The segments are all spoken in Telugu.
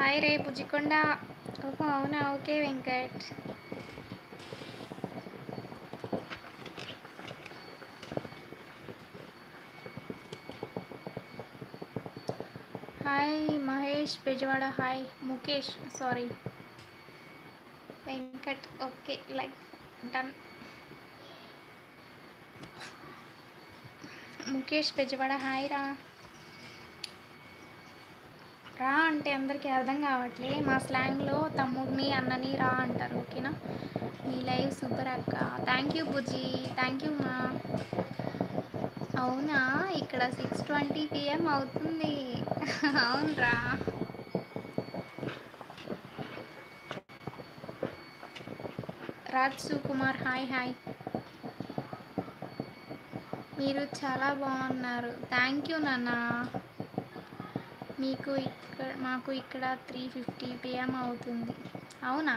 హాయ్ రే బుజ్జికొండ. ఓహో అవునా, okay Venkat. Hi Mahesh Bezawada. Hi Mukesh, sorry Venkat. Okay like done. Mukesh Bezawada hi రా. రా అంటే అందరికీ అర్థం కావట్లే, మా స్లాంగ్లో తమ్ముడిని అన్నని రా అంటారు. ఓకేనా? మీ లైవ్ సూపర్ అక్క. Thank you Bujji, thank you మా. అవునా, ఇక్కడ 6:20 PM అవుతుంది. అవునరా. Raj Sukumar hi hi. మీరు చాలా బాగున్నారు. థ్యాంక్ యూ నాన్న. మాకు ఇక్కడ 3:50 PM అవుతుంది. అవునా,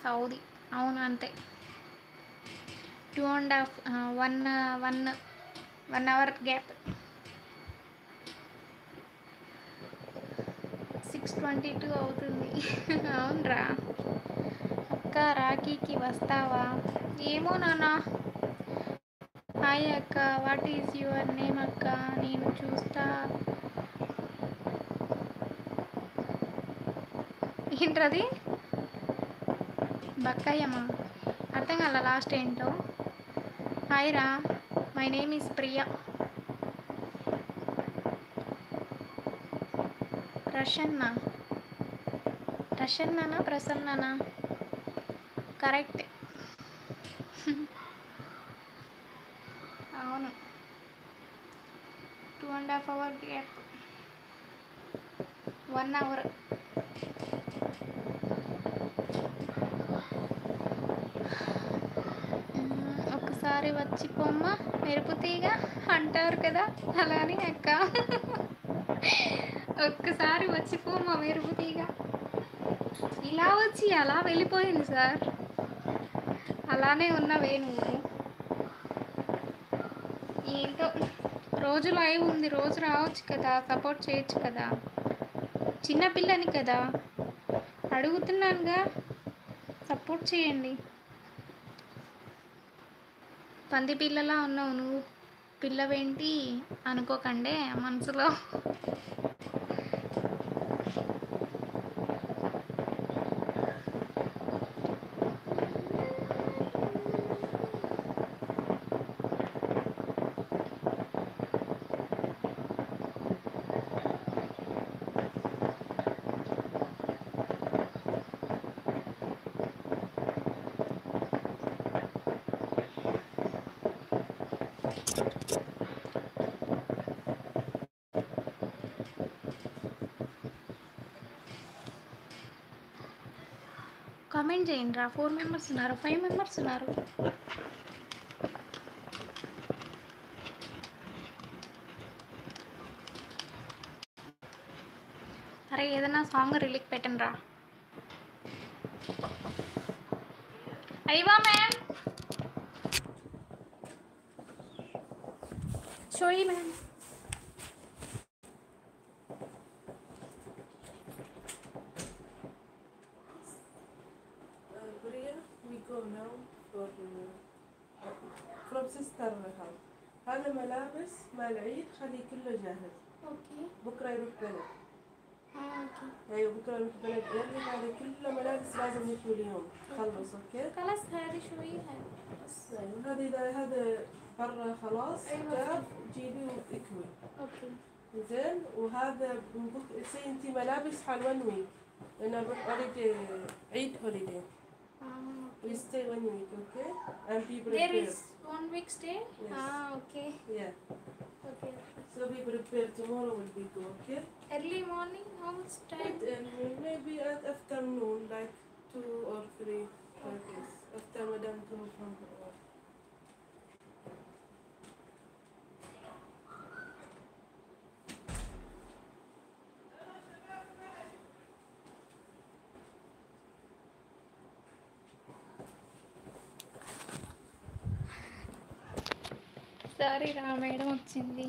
సౌదీ. అవును అంతే. 1 అవర్ గ్యాప్. 6:22 అవుతుంది. అవునరా. అక్క రాఖీకి వస్తావా? ఏమో నాన్న. హాయ్ అక్క, వాట్ ఈజ్ యువర్ నేమ్ అక్క? నేను చూస్తా. ఏంట్రది? బక్కయ్యమ్మా, అర్థం కాల లాస్ట్ ఏంటో. హాయ్ రా, మై నేమ్ ఈజ్ ప్రియా. ప్రసన్ననా ప్రసన్ననా? కరెక్ట్. అవును, 2.5 అవర్ గ్యాప్. 1 అవర్. ఒకసారి వచ్చి పొమ్మ మెరుపు తీగ అంటారు కదా, అలానే అక్క. ఒక్కసారి వచ్చి పొమ్మ మెరుపు తీగ. ఇలా వచ్చి అలా వెళ్ళిపోయింది సార్. అలానే ఉన్నవే నువ్వు. ఏంటో, రోజు లైవ్ ఉంది, రోజు రావచ్చు కదా, సపోర్ట్ చేయొచ్చు కదా. చిన్నపిల్లని కదా, అడుగుతున్నానుగా, సపోర్ట్ చేయండి. పంది పిల్లలా ఉన్నావు నువ్వు, పిల్లవేంటి అనుకోకండే మనసులో. కామెంట్ చేయండి రా. 4 మెంబర్స్ ఉన్నారు, 5 మెంబర్స్ ఉన్నారు. అరే ఏదైనా సాంగ్ రిలీక్ పెట్టండి రా. అయ్యవా ma'am, షోయి ma'am. هذا ملابس مال العيد، خليه كله جاهز. اوكي. بكره يروح بلد. اوكي. ايوه بكره يروح بلد غيري، هذا كله ملابس لازم يكوي اليوم. خلص اوكي. خلاص هذه شوية بس. ايوه هذا برا خلاص. أيوة. جاف جيبي واكوي. اوكي. زين. وهذا سي انتي ملابس حال 1 ويك، لانه اوريدي عيد هوليدي. We stay 1 week, okay? And be prepared. There is 1 week stay? Yes. Okay. Yeah. Okay. So be prepared. Tomorrow will be good, okay? Early morning, how much time? Maybe at afternoon, like 2 or 3, like this. After Madam comes from her work. Sorry రా, మేడం వచ్చింది.